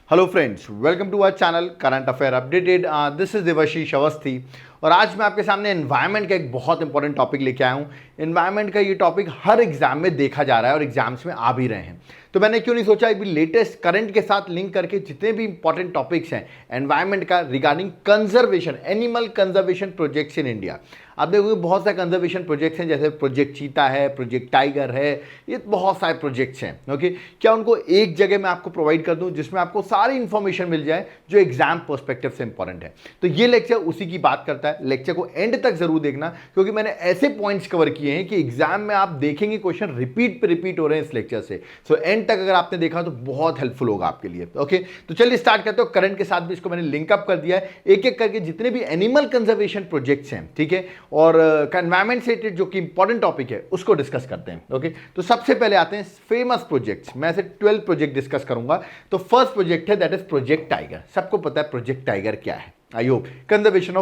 Hello friends, welcome to our channel current affair updated. This is Devashish Awasthi और आज मैं आपके सामने एनवायरनमेंट का एक बहुत इंपॉर्टेंट टॉपिक लेके आया हूँ। एनवायरनमेंट का ये टॉपिक हर एग्जाम में देखा जा रहा है और एग्जाम्स में आ भी रहे हैं, तो मैंने क्यों नहीं सोचा अभी लेटेस्ट करंट के साथ लिंक करके जितने भी इंपॉर्टेंट टॉपिक्स हैं एनवायरनमेंट का regarding conservation, animal conservation projects in India. आप देखोगे बहुत सारे कंजर्वेशन प्रोजेक्ट्स हैं, जैसे प्रोजेक्ट चीता है, प्रोजेक्ट टाइगर है, ये बहुत सारे प्रोजेक्ट्स हैं। ओके, क्या उनको एक जगह मैं आपको प्रोवाइड कर दूं जिसमें आपको सारी इंफॉर्मेशन मिल जाए जो एग्जाम पर्सपेक्टिव से इंपॉर्टेंट है? तो ये लेक्चर उसी की बात करता है। लेक्चर को एंड तक जरूर देखना, क्योंकि मैंने ऐसे पॉइंट्स कवर किए हैं कि एग्जाम में आप देखेंगे क्वेश्चन रिपीट पे रिपीट हो रहे हैं इस लेक्चर से। सो एंड तक अगर आपने देखा तो बहुत हेल्पफुल होगा आपके लिए। ओके, तो चलिए स्टार्ट करते हो। करंट के साथ भी इसको मैंने लिंकअप कर दिया है, एक एक करके जितने भी एनिमल कंजर्वेशन प्रोजेक्ट्स हैं, ठीक है, और एनवायरमेंट से रिलेटेड जो कि इंपॉर्टेंट टॉपिक है उसको डिस्कस करते हैं। ओके, तो सबसे पहले आते हैं फेमस प्रोजेक्ट्स। मैं ऐसे 12 प्रोजेक्ट डिस्कस करूंगा। तो फर्स्ट प्रोजेक्ट है दैट इज प्रोजेक्ट टाइगर। सबको पता है प्रोजेक्ट टाइगर क्या है। I hope conservation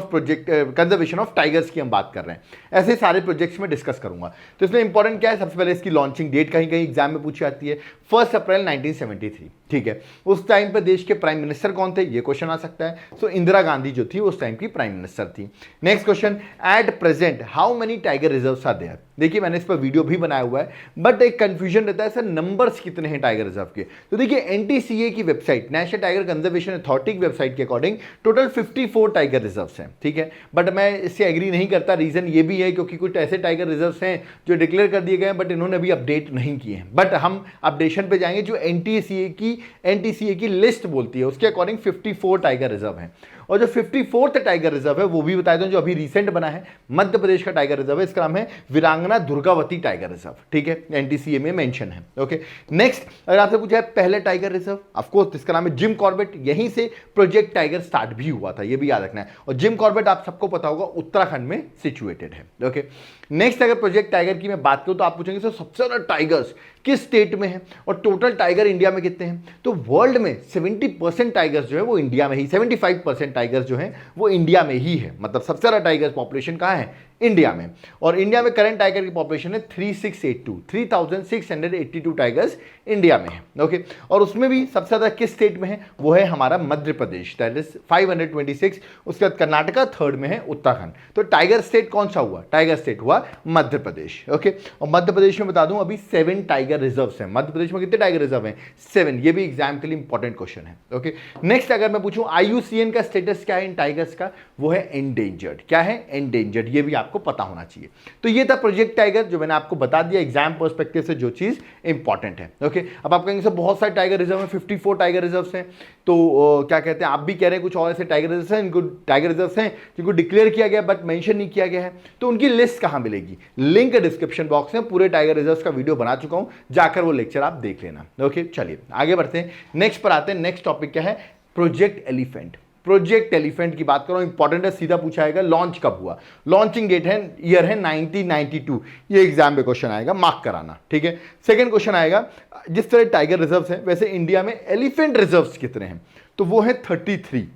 of tigers की हम बात कर रहे हैं। ऐसे सारे प्रोजेक्ट्स में डिस्कस करूंगा। तो इसमें इंपॉर्टेंट क्या है, सबसे पहले इसकी लॉन्चिंग डेट कहीं कहीं एग्जाम में पूछी जाती है, 1 अप्रैल 1973। ठीक है, उस टाइम पर देश के प्राइम मिनिस्टर कौन थे, ये क्वेश्चन आ सकता है। सो इंदिरा गांधी जो थी उस टाइम की प्राइम मिनिस्टर थी। Next question, at present how many tiger reserves are there. देखिए मैंने इस पर वीडियो भी बनाया हुआ है, बट एक कंफ्यूजन रहता है सर नंबर्स कितने हैं टाइगर रिजर्व के। तो देखिए एनटीसीए की website, national tiger conservation authority की वेबसाइट के अकॉर्डिंग टोटल 54 टाइगर रिजर्व्स हैं। ठीक है, बट मैं इससे एग्री नहीं करता। रीजन ये भी है क्योंकि कुछ ऐसे टाइगर रिजर्व्स हैं जो डिक्लेयर कर दिए गए हैं बट इन्होंने अभी अपडेट नहीं किए हैं। बट हम अपडेशन पे जाएंगे जो एनटीसीए की लिस्ट बोलती है, उसके अकॉर्डिंग 54 टाइगर रिजर्व हैं। और जो 54th टाइगर रिजर्व है वो भी बता दूं जो अभी रिसेंट बना है, मध्य प्रदेश का टाइगर रिजर्व है। इसका नाम है वीरांगना दुर्गावती टाइगर रिजर्व। ठीक है, एनटीसीए में मेंशन है। ओके, नेक्स्ट अगर आपसे पूछा है पहले टाइगर रिजर्व, ऑफ कोर्स इसका नाम है जिम कॉर्बेट। यहीं से प्रोजेक्ट टाइगर स्टार्ट भी हुआ था, ये भी याद रखना है। और जिम कॉर्बेट आप सबको पता होगा उत्तराखंड में सिचुएटेड है। ओके, नेक्स्ट अगर प्रोजेक्ट टाइगर की मैं बात करूं तो आप पूछेंगे सर सबसे ज्यादा टाइगर्स किस स्टेट में है और टोटल टाइगर इंडिया में कितने हैं। तो वर्ल्ड में 70% टाइगर्स जो है वो इंडिया में ही, 75% टाइगर्स जो है वो इंडिया में ही है। मतलब सबसे ज्यादा टाइगर्स पॉपुलेशन कहां है, इंडिया में। और इंडिया में करंट टाइगर की पॉपुलेशन है 3682 टाइगर्स इंडिया में है। ओके, और उसमें भी सबसे ज्यादा किस स्टेट में है, वो है हमारा मध्य प्रदेश, दैट इज 526। उसके बाद कर्नाटका थर्ड में है, उत्तराखंड। तो टाइगर स्टेट कौन सा हुआ, टाइगर स्टेट हुआ मध्य प्रदेश। ओके, और मध्य प्रदेश में बता दूं अभी 7 टाइगर रिजर्व्स हैं। मध्य प्रदेश में कितने टाइगर रिजर्व हैं, 7। ये भी एग्जाम के लिए इंपॉर्टेंट क्वेश्चन है। ओके, नेक्स्ट अगर मैं पूछूं आईयूसीएन का स्टेटस क्या है इन टाइगर्स का, वो है एंडेंजर्ड। क्या है, एंडेंजर्ड। ये भी आपको पता होना चाहिए। तो ये था प्रोजेक्ट टाइगर जो मैंने आपको बता दिया एग्जाम पर्सपेक्टिव से जो चीज इंपॉर्टेंट है। ओके, अब आप कहेंगे सर बहुत सारे टाइगर रिजर्व हैं, 54 टाइगर रिजर्व हैं, तो क्या कहते हैं, आप भी कह रहे हैं कुछ और ऐसे टाइगर रिजर्व हैं, इनको टाइगर रिजर्व हैं जिनको डिक्लेयर किया गया बट मेंशन नहीं किया गया है। तो उनकी लिस्ट कहां मिलेगी, लिंक डिस्क्रिप्शन बॉक्स में पूरे टाइगर रिजर्व का वीडियो बना चुका हूं, जाकर वो लेक्चर आप देख लेना। ओके, चलिए आगे बढ़ते हैं, नेक्स्ट पर आते हैं। नेक्स्ट टॉपिक क्या है, प्रोजेक्ट एलिफेंट। प्रोजेक्ट एलिफेंट की बात करो, इंपॉर्टेंट है, सीधा पूछा आएगा लॉन्च कब हुआ। लॉन्चिंग डेट है, ईयर है 1992। ये एग्जाम में क्वेश्चन आएगा, मार्क कराना। ठीक है, सेकंड क्वेश्चन आएगा, जिस तरह टाइगर रिजर्व्स हैं वैसे इंडिया में एलिफेंट रिजर्व्स कितने हैं, तो वो है 33।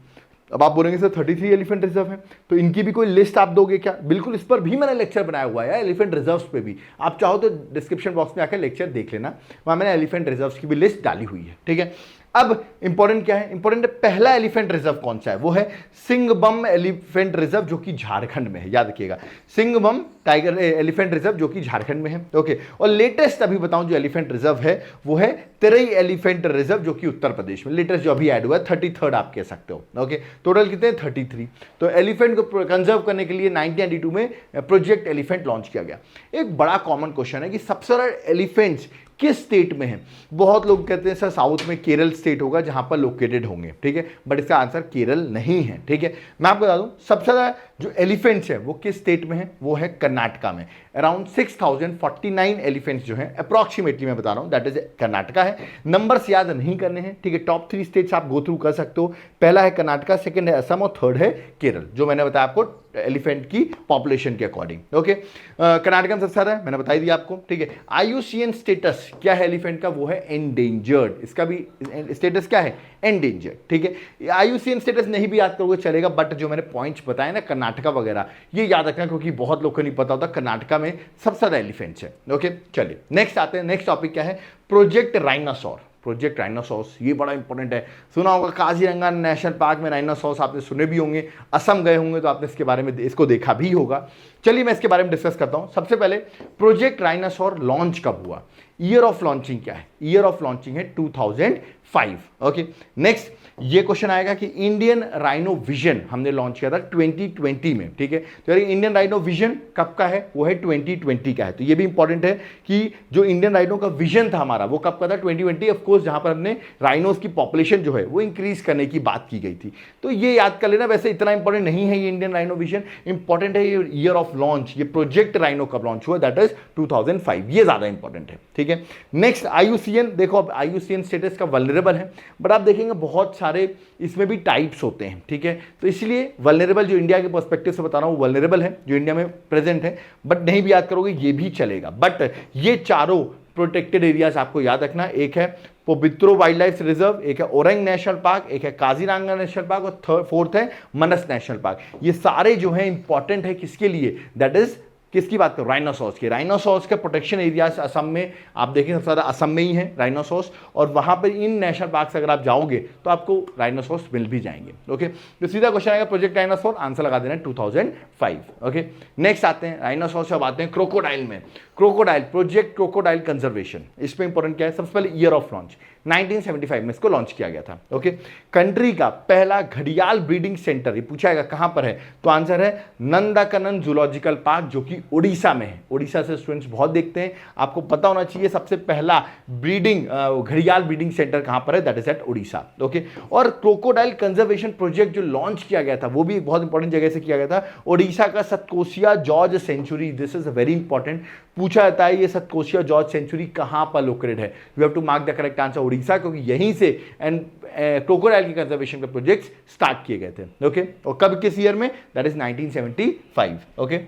अब आप बोलेंगे सर 33 एलिफेंट रिजर्व है, तो इनकी भी कोई लिस्ट आप दोगे क्या? बिल्कुल, इस पर भी मैंने लेक्चर बनाया हुआ है एलिफेंट रिजर्व्स पे भी। आप चाहो तो डिस्क्रिप्शन बॉक्स में आकर लेक्चर देख लेना, वहां मैंने एलिफेंट रिजर्व्स की भी लिस्ट डाली हुई है। ठीक है, अब इंपॉर्टेंट क्या है, इंपॉर्टेंट पहला एलिफेंट रिजर्व कौन सा है, वो है सिंगबम एलिफेंट रिजर्व जो कि झारखंड में है। याद रखिएगा, सिंगबम टाइगर एलिफेंट रिजर्व जो कि झारखंड में है। ओके, और लेटेस्ट अभी बताऊं जो एलिफेंट रिजर्व है वो है तिरई एलिफेंट रिजर्व जो कि उत्तर प्रदेश में लेटेस्ट जो अभी ऐड हुआ है, 33rd आप कह सकते हो। ओके, टोटल कितने, 33। तो एलिफेंट को कंजर्व करने के लिए 1992 में प्रोजेक्ट एलिफेंट लॉन्च किया गया। एक बड़ा कॉमन क्वेश्चन है कि सबसे ज्यादा एलिफेंट्स किस स्टेट में है। बहुत लोग कहते हैं सर साउथ में केरल स्टेट होगा जहां पर लोकेटेड होंगे। ठीक है, बट इसका आंसर केरल नहीं है। ठीक है, मैं आपको बता दूं सबसे ज्यादा जो एलिफेंट्स है वो किस स्टेट में है, वो है कर्नाटका में। अराउंड 6049 एलिफेंट्स जो है अप्रॉक्सीमेटली मैं बता रहा हूं, दैट इज कर्नाटका है। नंबर्स याद नहीं करने हैं। ठीक है, टॉप 3 स्टेट्स आप गो थ्रू कर सकते हो। पहला है कर्नाटका, सेकंड है असम और थर्ड है केरल, जो मैंने बताया आपको एलिफेंट की पॉपुलेशन के अकॉर्डिंग। ओके, कर्नाटका में सबसे ज्यादा है, मैंने बताई दिया आपको। ठीक है, आईयूसीएन स्टेटस क्या है एलिफेंट का, वो है एंडेंजर्ड। इसका भी स्टेटस क्या है, एंडेंजर्ड। ठीक है, आईयूसीएन स्टेटस नहीं भी याद करोगे चलेगा, बट जो मैंने पॉइंट्स बताए ना कर्नाटका वगैरह, ये याद रखना क्योंकि बहुत लोग को नहीं पता होता कर्नाटका में सबसे ज्यादा एलिफेंट्स है। ओके, चलिए नेक्स्ट आते हैं। नेक्स्ट टॉपिक क्या है, प्रोजेक्ट राइनासोर। प्रोजेक्ट राइनोसॉर्स, ये बड़ा इंपॉर्टेंट है। सुना होगा काजीरंगा नेशनल पार्क में राइनोसॉर्स, आपने सुने भी होंगे, असम गए होंगे तो आपने इसके बारे में इसको देखा भी होगा। चलिए मैं इसके बारे में डिस्कस करता हूं। सबसे पहले प्रोजेक्ट राइनोसॉर लॉन्च कब हुआ, ईयर ऑफ लॉन्चिंग क्या है, ईयर ऑफ लॉन्चिंग है 2005। ओके, नेक्स्ट ये क्वेश्चन आएगा कि इंडियन राइनो विजन हमने लॉन्च किया था 2020 में, ठीक है। तो यार इंडियन राइनो विजन कब का है, वो है 2020 का है। तो ये भी इंपॉर्टेंट है कि जो इंडियन राइनो का विजन था हमारा वो कब का था, 2020 ऑफ कोर्स, जहां पर हमने राइनोस की पॉपुलेशन जो है वो इंक्रीज करने की बात की गई थी। तो ये याद कर लेना, वैसे इतना इंपॉर्टेंट नहीं है ये इंडियन राइनो विजन, इंपॉर्टेंट है ये ईयर ऑफ लॉन्च, ये प्रोजेक्ट राइनो कब लॉन्च हुआ, दैट इज 2005, ये ज्यादा इंपॉर्टेंट है, ठीक है। नेक्स्ट IUCN, देखो अब IUCN स्टेटस का वल्नरेबल है, बट आप देखेंगे बहुत सारे इसमें भी टाइप्स होते हैं, ठीक है। तो इसलिए वल्नरेबल जो इंडिया के पर्सपेक्टिव से बता रहा हूं, वल्नरेबल है जो इंडिया में प्रेजेंट है, बट नहीं भी याद करोगे ये भी चलेगा। बट ये चारों प्रोटेक्टेड एरियाज आपको याद रखना, एक है पोबित्रो वाइल्ड लाइफ रिजर्व, एक है ओरंग नेशनल पार्क, एक है काजीरंगा नेशनल पार्क और फोर्थ है मनस नेशनल पार्क। ये सारे जो है इंपॉर्टेंट है किसके लिए, दैट इज किसकी बात करो, राइनोसॉर्स के। राइनोसॉर्स के प्रोटेक्शन एरियाज असम में आप देखें सबसे ज़्यादा असम में ही है राइनोसॉर्स, और वहां पर इन नेशनल पार्क से अगर आप जाओगे तो आपको राइनोसॉर्स मिल भी जाएंगे। ओके, तो सीधा क्वेश्चन आएगा प्रोजेक्ट राइनोसॉर, आंसर लगा देना 2005। ओके, नेक्स्ट आते हैं राइनोसॉर से, अब आते हैं क्रोकोडाइल में। क्रोकोडाइल प्रोजेक्ट क्रोकोडाइल कंजर्वेशन, इसमें इंपॉर्टेंट क्या है, सबसे पहले ईयर ऑफ लॉन्च 1975 में इसको लॉन्च किया गया था। ओके, कंट्री का पहला घड़ियाल ब्रीडिंग सेंटर, ये पूछाएगा कहां पर है, तो आंसर है नंदाकनन जूलॉजिकल पार्क, जो कि उड़ीसा में है। उड़ीसा से स्टूडेंट्स बहुत देखते हैं, आपको पता होना चाहिए सबसे पहला ब्रीडिंग घड़ियाल ब्रीडिंग सेंटर कहां पर है, that is at Orissa. Okay, और क्रोकोडाइल कंजर्वेशन प्रोजेक्ट जो लॉन्च किया गया था वो भी एक बहुत इंपॉर्टेंट जगह से किया गया था, उड़ीसा का Satkosia gorge sanctuary. This is very important, पूछा जाता है ये सतकोसिया जॉर्ज सेंचुरी कहां पर लोकेटेड है, you have to mark the correct answer Orissa, क्योंकि यहीं से एंड क्रोकोडाइल की कंजर्वेशन के प्रोजेक्ट्स स्टार्ट किए गए थे। ओके, और कब किस ईयर में, दैट इज 1975। ओके,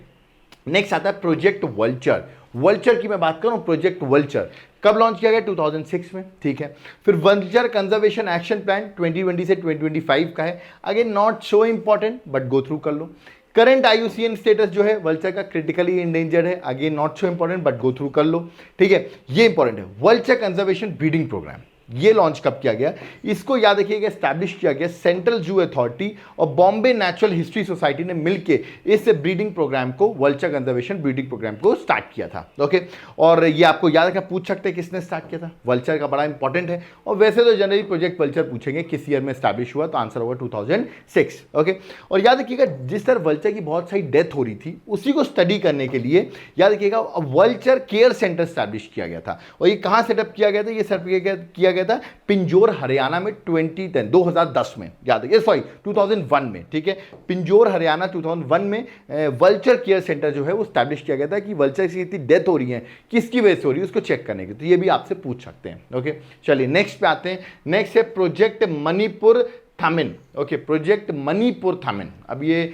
नेक्स्ट आता है प्रोजेक्ट वल्चर। वल्चर की मैं बात करूं, प्रोजेक्ट वल्चर कब लॉन्च किया गया, 2006 में, ठीक है। फिर वल्चर कंजर्वेशन एक्शन प्लान 2020 से 2025 का है, again not so important but go through कर लो। करंट IUCN स्टेटस जो है वल्चर का क्रिटिकली इंडेंजर्ड है, again not so important but go through कर लो, ठीक है। ये इंपॉर्टेंट है, वल्चर कंजर्वेशन ब्रीडिंग प्रोग्राम ये लॉन्च कब किया गया, इसको याद रखिएगा, एस्टैब्लिश किया गया सेंट्रल जू अथॉरिटी और बॉम्बे नेचुरल हिस्ट्री सोसाइटी ने मिलकर इस ब्रीडिंग प्रोग्राम को, वल्चर कंजर्वेशन ब्रीडिंग प्रोग्राम को स्टार्ट किया था। ओके, और ये आपको याद रखना, पूछ सकते हैं किसने स्टार्ट किया था, वल्चर का बड़ा इंपॉर्टेंट है। और वैसे तो जनरली प्रोजेक्ट वल्चर पूछेंगे किस ईयर में स्टैब्लिश हुआ, तो आंसर होगा 2006। ओके, और याद रखिएगा जिस तरह वल्चर की बहुत सारी डेथ हो रही थी उसी को स्टडी करने के लिए याद रखिएगा वल्चर केयर सेंटर स्टैब्लिश किया गया था। और ये कहाँ सेटअप किया गया था, ये सेटअप किया गया था पिंजोर हरियाणा में 2010 में, याद है, सॉरी 2001 में, ठीक है। पिंजोर हरियाणा 2001 में वल्चर केयर सेंटर जो है वो स्टैब्लिश किया गया था कि वल्चर की कितनी डेथ हो रही है, किसकी वजह से हो रही है, उसको चेक करने की। तो ये भी आपसे पूछ सकते हैं। ओके, चलिए नेक्स्ट पे आते हैं। नेक्स्ट है प्रोजेक्ट मणिपुर थामिन। ओके, प्रोजेक्ट मणिपुर थामिन। अब ये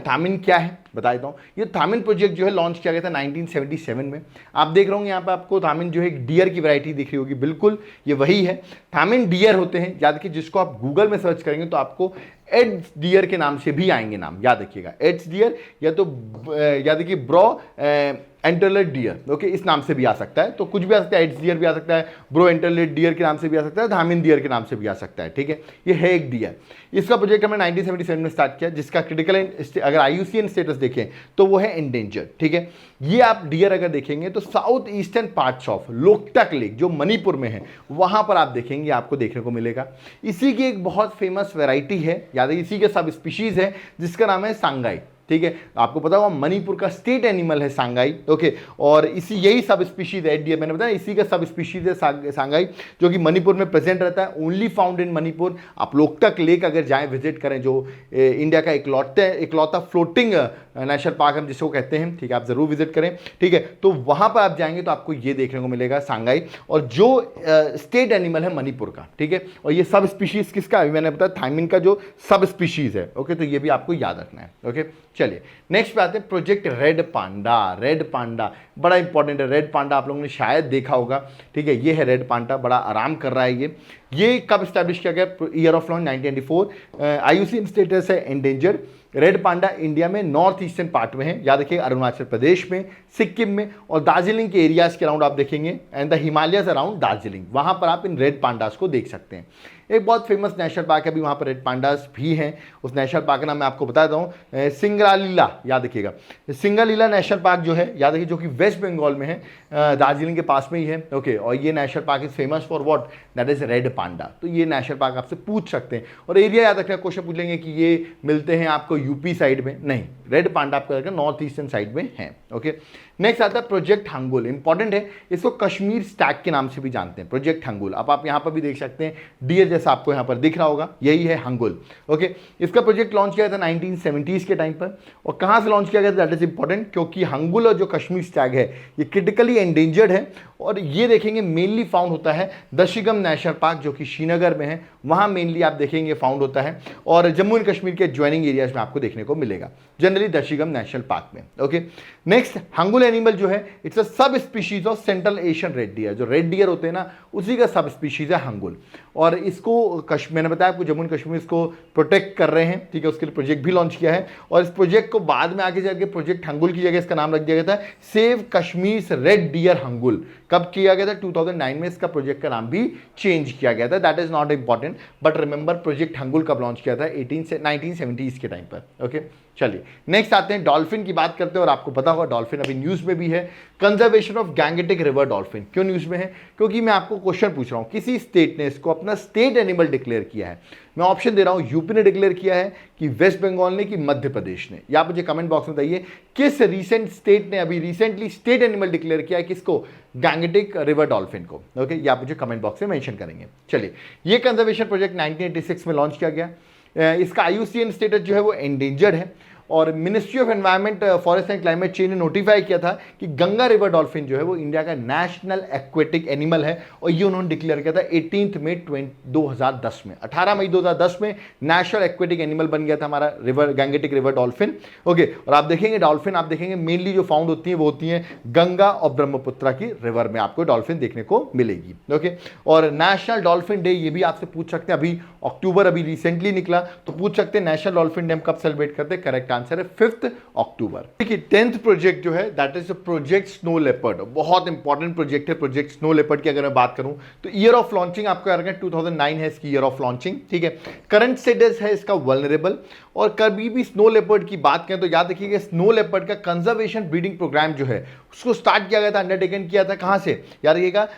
थामिन क्या है बता देता हूँ। ये थामिन प्रोजेक्ट जो है लॉन्च किया गया था 1977 में। आप देख रहे होंगे यहाँ पे आपको थामिन जो है एक डियर की वैरायटी दिख रही होगी, बिल्कुल ये वही है। थामिन डियर होते हैं, याद रखिए, जिसको आप गूगल में सर्च करेंगे तो आपको एड्स डियर के नाम से भी आएंगे नाम, याद रखिएगा, एड्स डियर या तो याद रखिए ब्रो एंटरलेट डियर। ओके, इस नाम से भी आ सकता है, तो कुछ भी आ सकता है, एड्स डियर भी आ सकता है, ब्रो एंटरलेट डियर के नाम से भी आ सकता है, थामिन डियर के नाम से भी आ सकता है, ठीक है। ये है एक डियर। इसका प्रोजेक्ट हमने 1977 में स्टार्ट किया, जिसका क्रिटिकल अगर IUCN स्टेटस देखें तो वो है इंडेंजर, ठीक है। ये आप डियर अगर देखेंगे तो south eastern parts of Loktak lake जो मणिपुर में है वहां पर आप देखेंगे, आपको देखने को मिलेगा। इसी की एक बहुत फेमस वैरायटी है, याद है, इसी के सब स्पीशीज है जिसका नाम है सांगाई, ठीक है। आपको पता होगा मणिपुर का स्टेट एनिमल है सांगाई। ओके, और इसी यही सब स्पीशीज है, मैंने बताया इसी का सब स्पीशीज है सांगाई, जो कि मणिपुर में प्रेजेंट रहता है, ओनली फाउंड इन मणिपुर। आप लोकटक लेक अगर जाएं, विजिट करें, जो इंडिया का इकलौता फ्लोटिंग नेशनल पार्क हम जिसको कहते हैं, ठीक है, आप जरूर विजिट करें, ठीक है। तो वहां पर आप जाएंगे तो आपको ये देखने को मिलेगा सांगाई, और जो स्टेट एनिमल है मणिपुर का, ठीक है। और ये सब स्पीशीज किसका, अभी मैंने बताया थाइमिन का जो सब स्पीशीज है। ओके, तो ये भी आपको याद रखना है। ओके, चलिए नेक्स्ट पे आते हैं project red panda. Red panda बड़ा इंपॉर्टेंट है। रेड पांडा आप लोगों ने शायद देखा होगा, ठीक है। ये है रेड पांडा, बड़ा आराम कर रहा है ये। ये कब स्टैब्लिश किया गया? Year of launch 1994। IUCN status है एंडेंजर। रेड पांडा इंडिया में नॉर्थ ईस्टर्न पार्ट में है, याद रखिए अरुणाचल प्रदेश में, सिक्किम में और दार्जिलिंग के एरियाज के अराउंड आप देखेंगे, and the Himalayas around Darjeeling, वहां पर आप इन रेड पांडास को देख सकते हैं। एक बहुत फेमस नेशनल पार्क है, अभी वहाँ पर रेड पांडास भी हैं। उस नेशनल पार्क का नाम मैं आपको बताता हूँ, सिंगरालीला, याद रखिएगा। सिंगरालीला नेशनल पार्क जो है, याद रखिए, जो कि वेस्ट बंगाल में है, दार्जिलिंग के पास में ही है। ओके, और ये national park is famous for what? That is red panda. तो ये नेशनल पार्क आपसे पूछ सकते हैं। और एरिया याद रखना, क्वेश्चन पूछ लेंगे कि ये मिलते हैं आपको यूपी साइड में, नहीं, रेड पांडा आपको नॉर्थ ईस्टर्न साइड में है। ओके, नेक्स्ट आता है प्रोजेक्ट हंगुल। इंपॉर्टेंट है, इसको कश्मीर स्टैक के नाम से भी जानते हैं, प्रोजेक्ट हंगुल। अब आप यहाँ पर भी देख सकते हैं, डियर जैसा आपको यहाँ पर दिख रहा होगा, यही है हंगुल। ओके, इसका प्रोजेक्ट लॉन्च किया था 1970s के टाइम पर। और कहाँ से लॉन्च किया गया था? दैट इज इंपॉर्टेंट, क्योंकि हंगुल और जो कश्मीर स्टैग है ये क्रिटिकली एंडेंजर्ड है। और ये देखेंगे मेनली फाउंड होता है दशगम नेशनल पार्क, जो कि श्रीनगर में है, वहाँ मेनली आप देखेंगे फाउंड होता है। और जम्मू एंड कश्मीर के ज्वाइनिंग एरियाज में आपको देखने को मिलेगा, जनरली दशगम नेशनल पार्क में। ओके, नेक्स्ट, हंगुल एनिमल जो है it's a subspecies of central Asian red deer. जो रेड डियर होते हैं ना, उसी का सब स्पीशीज है हंगुल। और इसको मैंने बताया आपको, जम्मू एंड कश्मीर इसको प्रोटेक्ट कर रहे हैं, ठीक है, उसके लिए प्रोजेक्ट भी लॉन्च किया है। और इस प्रोजेक्ट को बाद में आगे जाके प्रोजेक्ट हंगुल की जगह इसका नाम रख दिया गया था save Kashmir red deer hangul. कब किया गया था? 2009 में इसका प्रोजेक्ट का नाम भी चेंज किया गया था। That is not important, but remember project hangul कब लॉन्च किया था? 1970s के टाइम पर। ओके, चलिए नेक्स्ट आते हैं, डॉल्फिन की बात करते हैं। और आपको पता होगा डॉल्फिन अभी न्यूज में भी है, conservation of Gangetic river dolphin. क्यों न्यूज में है? क्योंकि मैं आपको क्वेश्चन पूछ रहा हूं, किसी स्टेट ने इसको अपना स्टेट एनिमल डिक्लेयर किया है। मैं ऑप्शन दे रहा हूं, यूपी ने डिक्लेयर किया है, कि वेस्ट बंगाल ने, कि मध्य प्रदेश ने। या मुझे कमेंट बॉक्स में बताइए किस रीसेंट स्टेट ने अभी रिसेंटली स्टेट एनिमल डिक्लेयर किया है, किसको? गैंगेटिक रिवर डॉल्फिन को। ओके, ये आप मुझे कमेंट बॉक्स में मेंशन करेंगे। चलिए, ये कंजर्वेशन प्रोजेक्ट 1986 में लॉन्च किया गया। इसका IUCN स्टेटस जो है वो एंडेंजर्ड है। और ministry of environment, forest and climate change ने नोटिफाई किया था कि गंगा रिवर डॉल्फिन जो है वो इंडिया का नेशनल एक्वेटिक एनिमल है। और ये उन्होंने डिक्लेयर किया था 18 मई 2010 में। 18 मई 2010 में नेशनल एक्वेटिक एनिमल बन गया था हमारा river Gangetic river dolphin. Okay, और आप देखेंगे डॉल्फिन, आप देखेंगे मेनली जो फाउंड होती है वो होती है गंगा और ब्रह्मपुत्रा की रिवर में आपको डॉल्फिन देखने को मिलेगी। ओके, और नेशनल डॉल्फिन डे ये भी आपसे पूछ सकते हैं, अभी अक्टूबर अभी रिसेंटली निकला, तो पूछ सकते हैं नेशनल डॉल्फिन डे हम कब सेलिब्रेट करते हैं? करेक्ट आंसर है 5 अक्टूबर। देखिए 10th प्रोजेक्ट जो है that is project snow leopard. बहुत इंपॉर्टेंट प्रोजेक्ट है प्रोजेक्ट स्नो लेपर्ड की। अगर मैं बात करूं तो ईयर ऑफ लॉन्चिंग आपको याद रखना 2009 है इसकी ईयर ऑफ लॉन्चिंग, ठीक है। करंट स्टेटस है इसका वल्नरेबल। और कभी भी स्नो लेपर्ड की बात करें तो याद रखिएगा स्नो लेपर्ड का कंजर्वेशन ब्रीडिंग प्रोग्राम जो है उसको स्टार्ट किया गया था, अंडरटेकन किया था कहां से? याद रखिएगा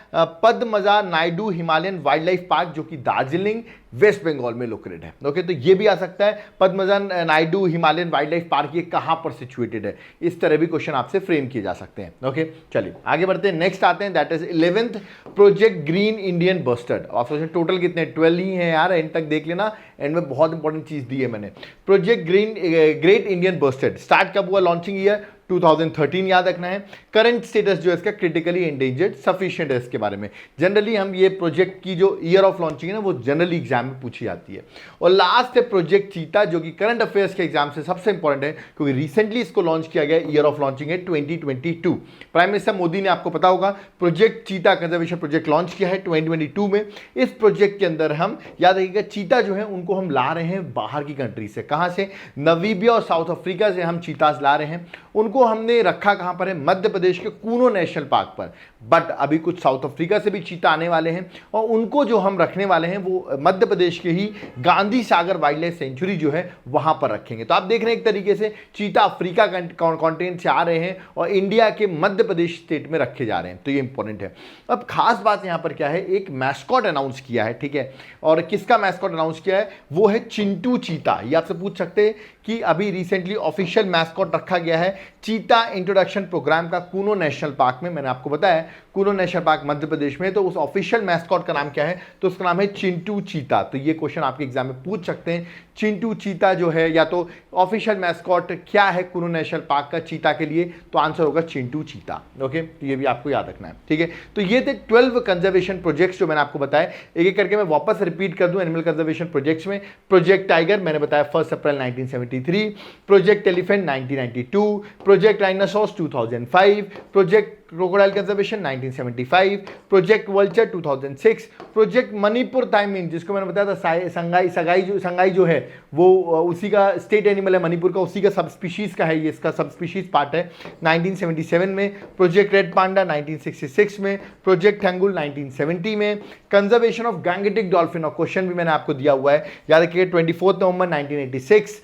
Padmaja Naidu Himalayan wild life park जो कि दार्जिलिंग वेस्ट बंगाल में लोकेटेड है। ओके, तो ये भी आ सकता है Padmaja Naidu Himalayan wild life park ये कहां पर सिचुएटेड है, इस तरह भी क्वेश्चन आपसे फ्रेम किए जा सकते हैं। ओके, चलिए आगे बढ़ते हैं। नेक्स्ट आते हैं that is 11th project green Indian bustard. आप सोचें टोटल कितने 12 ही हैं यार, एंड तक देख लेना, एंड में बहुत इंपॉर्टेंट चीज दी है मैंने। Project great Indian bustard start कब हुआ? लॉन्चिंग ईयर 2013 याद रखना है। करंट स्टेटस जो है इसका क्रिटिकली एंडेंजर्ड सफिशिएंट है। इसके बारे में जनरली हम ये प्रोजेक्ट की जो ईयर ऑफ लॉन्चिंग है ना वो जनरली एग्जाम में पूछी जाती है। और लास्ट है प्रोजेक्ट चीता जो कि करंट अफेयर्स के एग्जाम से सबसे इंपॉर्टेंट है क्योंकि रिसेंटली इसको लॉन्च किया गया, ईयर ऑफ लॉन्चिंग है 2022। प्राइम मिनिस्टर मोदी ने आपको पता होगा प्रोजेक्ट चीता कंजर्वेशन प्रोजेक्ट लॉन्च किया है 2022 में। इस प्रोजेक्ट के अंदर हम याद रखिएगा चीता जो है उनको हम ला रहे हैं बाहर की कंट्री से। कहां से? नामीबिया और साउथ अफ्रीका से हम चीतास ला रहे हैं। उनको हमने रखा कहां पर है? मध्य प्रदेश के कूनो नेशनल पार्क पर। बट अभी कुछ साउथ अफ्रीका से भी चीता आने वाले हैं और उनको जो हम रखने वाले हैं वो मध्य प्रदेश के ही Gandhi Sagar wild life sanctuary जो है वहां पर रखेंगे। तो आप देख रहे हैं एक तरीके से चीता अफ्रीका कॉन्टिनेंट से आ रहे हैं और इंडिया के मध्य प्रदेश स्टेट में रखे जा रहे हैं, तो ये इंपॉर्टेंट है। अब खास बात यहां पर क्या है, एक मैस्कॉट अनाउंस किया है, ठीक है। और किसका मैस्कॉट अनाउंस किया है? वो है चिंटू चीता। ये आपसे पूछ सकते हैं कि अभी रिसेंटली ऑफिशियल मैस्कॉट रखा गया है चीता इंट्रोडक्शन प्रोग्राम का कूनो नेशनल पार्क में। मैंने आपको बताया कूनो नेशनल पार्क मध्य प्रदेश में, तो उस ऑफिशियल मैस्कॉट का नाम क्या है? तो उसका नाम है चिंटू चीता। तो ये क्वेश्चन आपके एग्जाम में पूछ सकते हैं, चिंटू चीता जो है या तो ऑफिशियल मैस्कॉट क्या है कूनो नेशनल पार्क का चीता के लिए? तो आंसर होगा चिंटू चीता। ओके, तो ये भी आपको याद रखना है, ठीक है। तो ये थे 12 कंजर्वेशन प्रोजेक्ट्स जो मैंने आपको बताया। एक एक करके मैं वापस रिपीट कर दूं एनिमल कंजर्वेशन प्रोजेक्ट्स में। प्रोजेक्ट टाइगर मैंने बताया 1 अप्रैल 1973, project elephant 1992, project dinosaurs 2005, project crocodile conservation 1975, project vulture 2006, project Manipur thymine जिसको मैंने बताया था संगाई जो है वो उसी का स्टेट एनिमल है मणिपुर का, उसी का सब स्पीशीज का है, ये इसका सब स्पीशीज पार्ट है 1977 में, प्रोजेक्ट रेड पांडा 1966 में, प्रोजेक्ट थंगुल 1970 में, कंजर्वेशन ऑफ गैंगेटिक डॉल्फिन, और क्वेश्चन भी मैंने आपको दिया हुआ है याद रखिए 24 नवंबर 1986,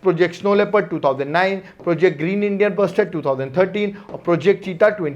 project snow leopard 2009, project green Indian bustard 2013 और प्रोजेक्ट चीता 2022।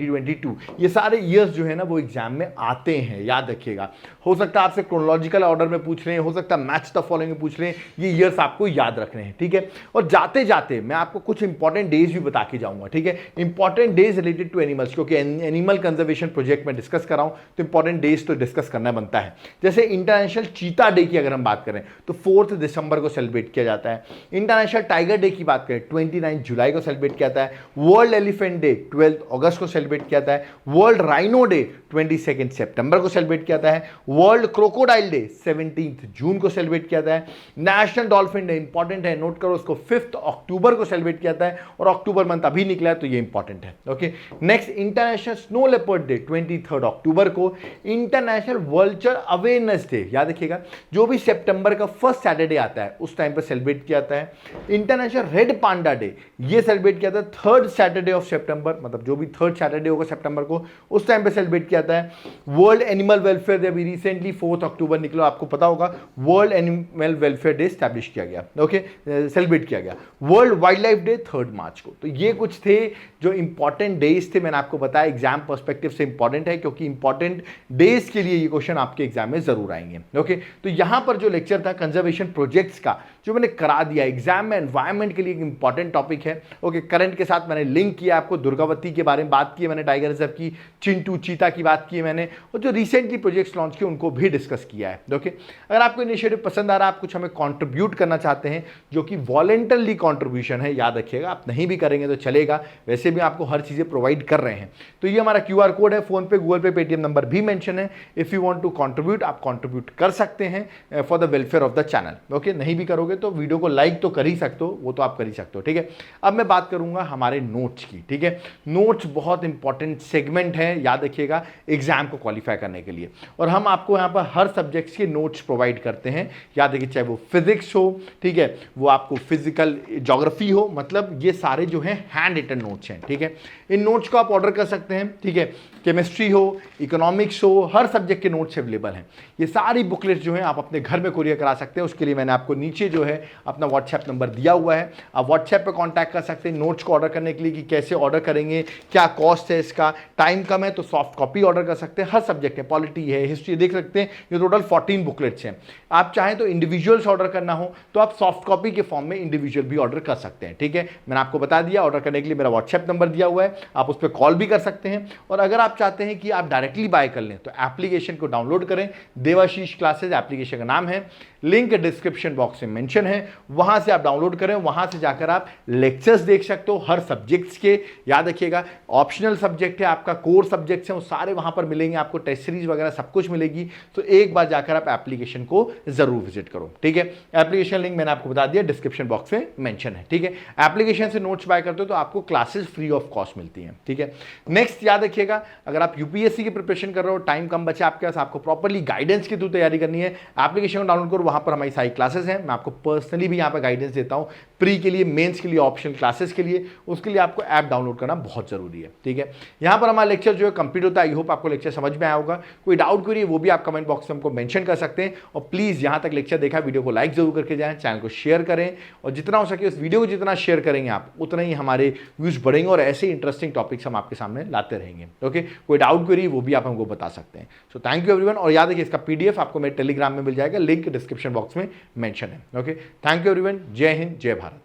ये सारे ईयर्स जो है ना वो एग्जाम में आते हैं, याद रखिएगा। हो सकता है आपसे क्रोनोलॉजिकल ऑर्डर में पूछ रहे हैं, हो सकता है मैच द फॉलोइंग में पूछ रहे हैं, ये ईयर्स आपको याद रखने हैं, ठीक है। और जाते जाते मैं आपको कुछ इंपॉर्टेंट डेज भी बता के जाऊंगा, ठीक है, important days related to animals, क्योंकि एनिमल कंजर्वेशन प्रोजेक्ट में डिस्कस कर रहा हूं तो इंपॉर्टेंट डेज तो डिस्कस करना बनता है। जैसे इंटरनेशनल चीता डे की अगर हम बात करें तो 4 दिसंबर को सेलिब्रेट किया जाता है। इंटरनेशनल टाइगर डे की बात करें 29 जुलाई को सेलिब्रेट किया जाता है। वर्ल्ड एलिफेंट डे 12 अगस्त को सेलिब्रेट किया जाता है। वर्ल्ड राइनो डे 22 सितंबर को सेलिब्रेट किया जाता है। वर्ल्ड क्रोकोडाइल डे 17 जून को सेलिब्रेट किया जाता है। नेशनल डॉल्फिन डे इंपॉर्टेंट है, नोट करो उसको 5 अक्टूबर को सेलिब्रेट किया जाता है, और अक्टूबर मंथ अभी निकला है तो ये इंपॉर्टेंट है, okay. Next international snow leopard day 23 अक्टूबर को। इंटरनेशनल वल्चर अवेयरनेस डे याद रखिएगा, जो भी सितंबर का फर्स्ट सैटरडे आता है उस टाइम पर सेलिब्रेट किया जाता है। इंटरनेशनल रेड पांडा डे ये सेलिब्रेट किया जाता है 3rd सैटरडे ऑफ सितंबर, मतलब जो भी 3rd सैटरडे होगा सितंबर को उस टाइम पे सेलिब्रेट किया जाता है। वर्ल्ड एनिमल वेलफेयर डे अभी रिसेंटली 4 अक्टूबर निकला, आपको पता होगा, world animal welfare day establish किया गया, ओके, सेलिब्रेट किया गया। वर्ल्ड वाइल्ड लाइफ डे 3 मार्च को। तो ये कुछ थे जो इंपॉर्टेंट डेज थे, मैंने आपको बताया एग्जाम पर्सपेक्टिव से इंपॉर्टेंट है, क्योंकि इंपॉर्टेंट डेज के लिए ये क्वेश्चन आपके एग्जाम में जरूर आएंगे, ओके। तो यहां पर जो लेक्चर था कंजर्वेशन प्रोजेक्ट्स का जो मैंने करा दिया, एग्जाम में एनवायरमेंट के लिए एक इंपॉर्टेंट टॉपिक है, ओके। करंट के साथ मैंने लिंक किया, आपको दुर्गावती के बारे में बात की मैंने, टाइगर रिजर्व की, चिंटू चीता की बात की मैंने, और जो रिसेंटली प्रोजेक्ट्स लॉन्च किए उनको भी डिस्कस किया है, ओके। अगर आपको इनिशिएटिव पसंद आ रहा है, आप कुछ हमें कंट्रीब्यूट करना चाहते हैं जो कि वॉलंटरली कंट्रीब्यूशन है, याद रखिएगा, आप नहीं भी करेंगे तो चलेगा, वैसे भी आपको हर चीजें प्रोवाइड कर रहे हैं। तो ये हमारा QR कोड है, PhonePe, Google Pay, Paytm number भी मेंशन है। If you want to contribute, आप कंट्रीब्यूट कर सकते हैं for the welfare of the channel, okay. नहीं भी करोगे तो वीडियो को लाइक तो कर ही सकते हो, वो तो आप कर ही सकते हो, ठीक है। अब मैं बात करूंगा हमारे नोट्स की, ठीक है। नोट्स बहुत इंपॉर्टेंट सेगमेंट है, याद रखिएगा, एग्जाम को क्वालिफाई करने के लिए, और हम आपको यहाँ पर हर सब्जेक्ट्स के नोट्स प्रोवाइड करते हैं, याद रखिए, चाहे वो फिजिक्स हो, ठीक है, वो आपको फिजिकल ज्योग्राफी हो, मतलब ये सारे जो हैं हैंड रिटन नोट्स हैं, ठीक है। इन नोट्स को आप ऑर्डर कर सकते हैं, ठीक है। केमिस्ट्री हो, इकोनॉमिक्स हो, हर सब्जेक्ट के नोट्स अवेलेबल हैं। ये सारी बुकलेट्स जो हैं आप अपने घर में कुरियर करा सकते हैं, उसके लिए मैंने आपको नीचे जो है अपना व्हाट्सएप नंबर दिया हुआ है, आप व्हाट्सएप पे कांटेक्ट कर सकते हैं नोट्स को ऑर्डर करने के लिए कि कैसे ऑर्डर करेंगे, क्या कॉस्ट है इसका, टाइम कम है तो सॉफ्ट कॉपी ऑर्डर कर सकते हैं। हर सब्जेक्ट है, पॉलिटी है, हिस्ट्री, देख सकते हैं ये टोटल 14 बुकलेट्स हैं। आप चाहें तो इंडिविजुअल्स ऑर्डर करना हो तो आप सॉफ्ट कॉपी के फॉर्म में इंडिविजुअल भी ऑर्डर कर सकते हैं, ठीक है। मैंने आपको बता दिया, ऑर्डर करने के लिए मेरा व्हाट्सएप नंबर दिया हुआ है, आप उस पर कॉल भी कर सकते हैं। और अगर आप चाहते हैं कि आप डायरेक्टली बाय कर लें तो एप्लीकेशन को डाउनलोड करें, देवाशीष क्लासेस एप्लीकेशन का नाम है, लिंक डिस्क्रिप्शन बॉक्स में मेंशन है, वहां से आप डाउनलोड करें, वहां से जाकर आप लेक्चर्स देख सकते हो हर सब्जेक्ट्स के। याद रखिएगा, ऑप्शनल सब्जेक्ट है आपका, कोर सब्जेक्ट्स हैं वो सारे वहां पर मिलेंगे आपको, टेस्ट सीरीज वगैरह सब कुछ मिलेगी। तो एक बार जाकर आप एप्लीकेशन को जरूर विजिट करो, ठीक है। एप्लीकेशन लिंक मैंने आपको बता दिया, डिस्क्रिप्शन बॉक्स में मेंशन है, ठीक है। एप्लीकेशन से नोट्स बाय करते हो तो आपको क्लासेस फ्री ऑफ कॉस्ट मिलती हैं, ठीक है। नेक्स्ट याद रखिएगा, अगर आप यूपीएससी की प्रिपरेशन कर रहे हो, टाइम कम बचा आपके पास, आपको प्रॉपर्ली गाइडेंस के थ्रू तैयारी करनी है, एप्लीकेशन को डाउनलोड करो, वहां पर हमारी सारी क्लासेस हैं। मैं आपको पर्सनली भी यहाँ पर गाइडेंस देता हूँ, प्री के लिए, मेंस के लिए, ऑप्शनल क्लासेस के लिए, उसके लिए आपको ऐप डाउनलोड करना बहुत जरूरी है, ठीक है। यहाँ पर हमारा लेक्चर जो है कंप्लीट होता है। आई होप आपको लेक्चर समझ में आया होगा। कोई डाउट करिए वो भी आप कमेंट बॉक्स में हमको मेंशन कर सकते हैं। और प्लीज यहाँ तक लेक्चर देखा, वीडियो को लाइक जरूर करके जाएं, चैनल को शेयर करें, और जितना हो सके उस वीडियो को जितना शेयर करेंगे आप, उतना ही हमारे व्यूज बढ़ेंगे और ऐसे इंटरेस्टिंग टॉपिक्स हम आपके सामने लाते रहेंगे, ओके। कोई डाउट करिए वो भी आप हमको बता सकते हैं। सो थैंक यू एवरीवन, और याद रखिए इसका PDF आपको मेरे टेलीग्राम में मिल जाएगा, लिंक डिस्क्रिप्शन बॉक्स में मेंशन है, ओके। थैंक यू एवरीवन, जय हिंद, जय भारत।